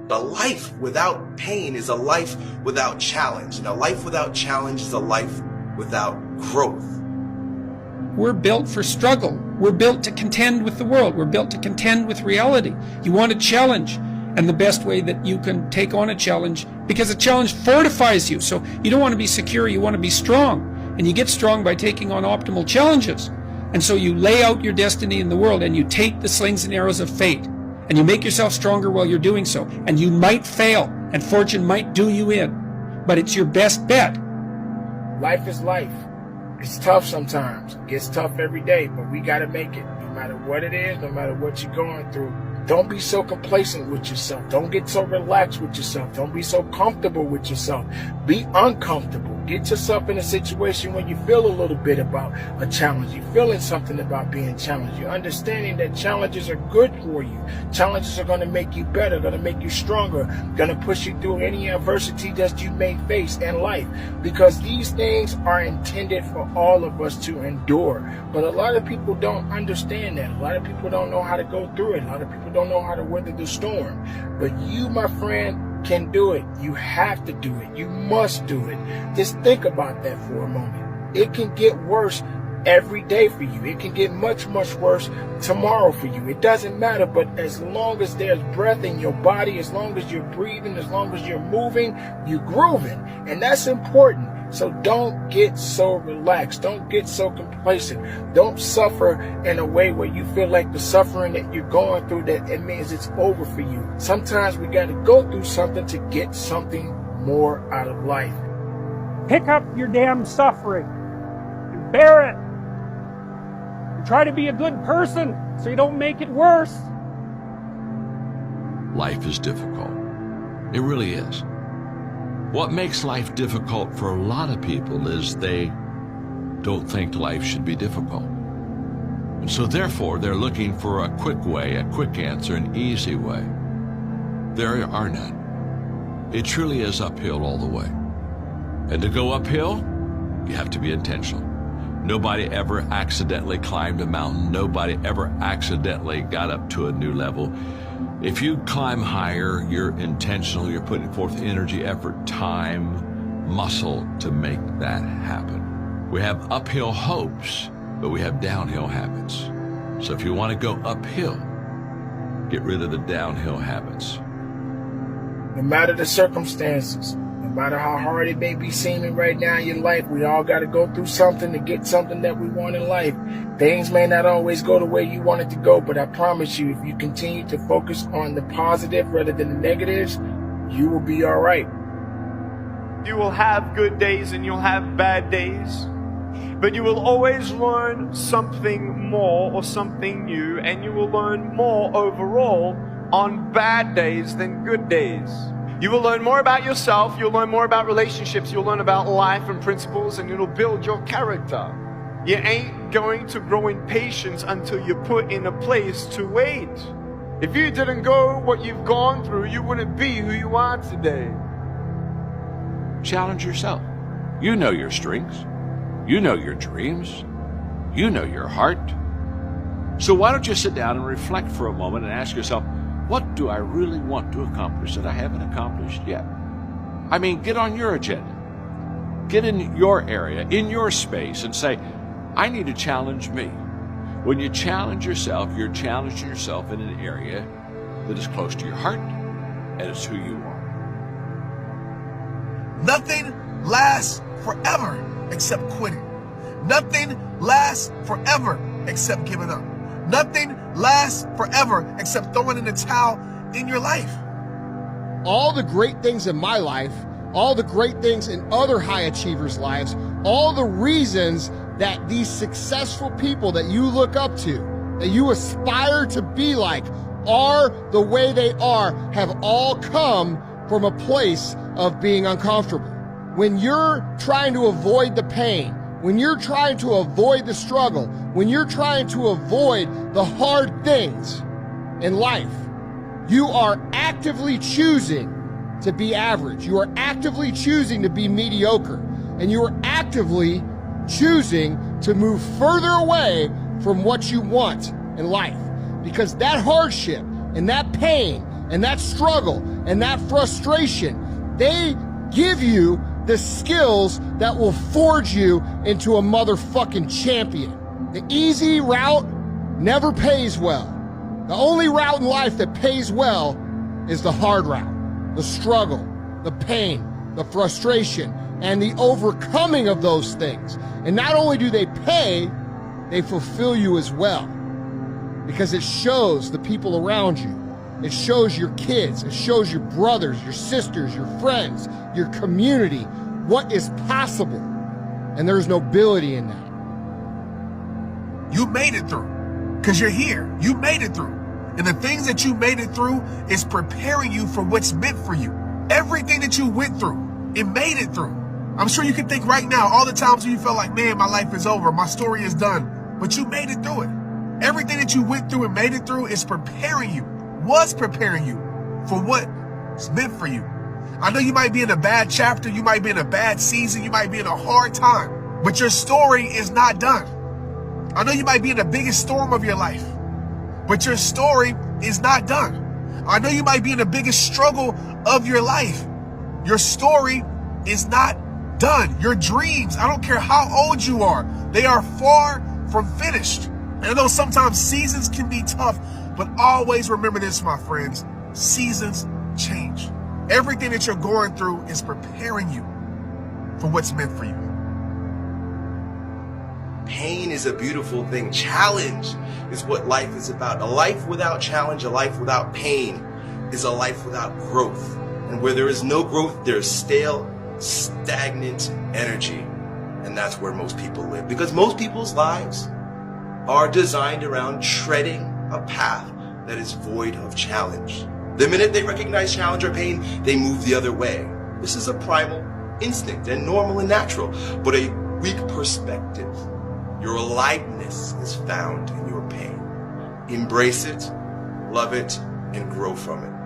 But a life without pain is a life without challenge. And a life without challenge is a life without growth. We're built for struggle. We're built to contend with the world. We're built to contend with reality. You want a challenge. And the best way that you can take on a challenge, because a challenge fortifies you. So you don't want to be secure, you want to be strong. And you get strong by taking on optimal challenges. And so you lay out your destiny in the world and you take the slings and arrows of fate. And you make yourself stronger while you're doing so. And you might fail, and fortune might do you in. But it's your best bet. Life is life. It's tough sometimes. It gets tough every day, but we got to make it. No matter what it is, no matter what you're going through. Don't be so complacent with yourself. Don't get so relaxed with yourself. Don't be so comfortable with yourself. Be uncomfortable. Get yourself in a situation where you feel a little bit about a challenge. You're feeling something about being challenged. You're understanding that challenges are good for you. Challenges are going to make you better, going to make you stronger, going to push you through any adversity that you may face in life. Because these things are intended for all of us to endure. But a lot of people don't understand that. A lot of people don't know how to go through it. A lot of people don't know how to weather the storm. But you, my friend, can do it. You have to do it. You must do it. Just think about that for a moment. It can get worse every day for you. It can get much, much worse tomorrow for you. It doesn't matter, but as long as there's breath in your body, as long as you're breathing, as long as you're moving, you're grooving. And that's important. So don't get so relaxed. Don't get so complacent. Don't suffer in a way where you feel like the suffering that you're going through, that it means it's over for you. Sometimes we got to go through something to get something more out of life. Pick up your damn suffering and bear it. And try to be a good person so you don't make it worse. Life is difficult. It really is. What makes life difficult for a lot of people is they don't think life should be difficult. And so therefore, they're looking for a quick way, a quick answer, an easy way. There are none. It truly is uphill all the way. And to go uphill, you have to be intentional. Nobody ever accidentally climbed a mountain. Nobody ever accidentally got up to a new level. If you climb higher, you're intentional, you're putting forth energy, effort, time, muscle to make that happen. We have uphill hopes, but we have downhill habits. So if you want to go uphill, get rid of the downhill habits. No matter the circumstances, no matter how hard it may be seeming right now in your life, we all got to go through something to get something that we want in life. Things may not always go the way you want it to go, but I promise you, if you continue to focus on the positive rather than the negatives, you will be all right. You will have good days and you'll have bad days, but you will always learn something more or something new, and you will learn more overall on bad days than good days. You will learn more about yourself, you'll learn more about relationships, you'll learn about life and principles, and it'll build your character. You ain't going to grow in patience until you're put in a place to wait. If you didn't go what you've gone through, you wouldn't be who you are today. Challenge yourself. You know your strengths. You know your dreams. You know your heart. So why don't you sit down and reflect for a moment and ask yourself, what do I really want to accomplish that I haven't accomplished yet? I mean, get on your agenda. Get in your area, in your space, and say, I need to challenge me. When you challenge yourself, you're challenging yourself in an area that is close to your heart, and it's who you are. Nothing lasts forever except quitting. Nothing lasts forever except giving up. Nothing lasts forever except throwing in the towel in your life. All the great things in my life, all the great things in other high achievers' lives, all the reasons that these successful people that you look up to, that you aspire to be like, are the way they are, have all come from a place of being uncomfortable. When you're trying to avoid the pain, when you're trying to avoid the struggle, when you're trying to avoid the hard things in life, you are actively choosing to be average. You are actively choosing to be mediocre. And you are actively choosing to move further away from what you want in life. Because that hardship and that pain and that struggle and that frustration, they give you the skills that will forge you into a motherfucking champion. The easy route never pays well. The only route in life that pays well is the hard route, the struggle, the pain, the frustration, and the overcoming of those things. And not only do they pay, they fulfill you as well, because it shows the people around you. It shows your kids, it shows your brothers, your sisters, your friends, your community, what is possible. And there's nobility in that. You made it through because you're here. You made it through. And the things that you made it through is preparing you for what's meant for you. Everything that you went through, it made it through. I'm sure you can think right now, all the times when you felt like, man, my life is over, my story is done, but you made it through it. Everything that you went through and made it through is preparing you, was preparing you for what's meant for you. I know you might be in a bad chapter, you might be in a bad season, you might be in a hard time, but your story is not done. I know you might be in the biggest storm of your life, but your story is not done. I know you might be in the biggest struggle of your life. Your story is not done. Your dreams, I don't care how old you are, they are far from finished. And I know sometimes seasons can be tough, but always remember this, my friends, seasons change. Everything that you're going through is preparing you for what's meant for you. Pain is a beautiful thing. Challenge is what life is about. A life without challenge, a life without pain is a life without growth. And where there is no growth, there's stale, stagnant energy. And that's where most people live. Because most people's lives are designed around treading a path that is void of challenge. The minute they recognize challenge or pain, they move the other way. This is a primal instinct and normal and natural, but a weak perspective. Your aliveness is found in your pain. Embrace it, love it, and grow from it.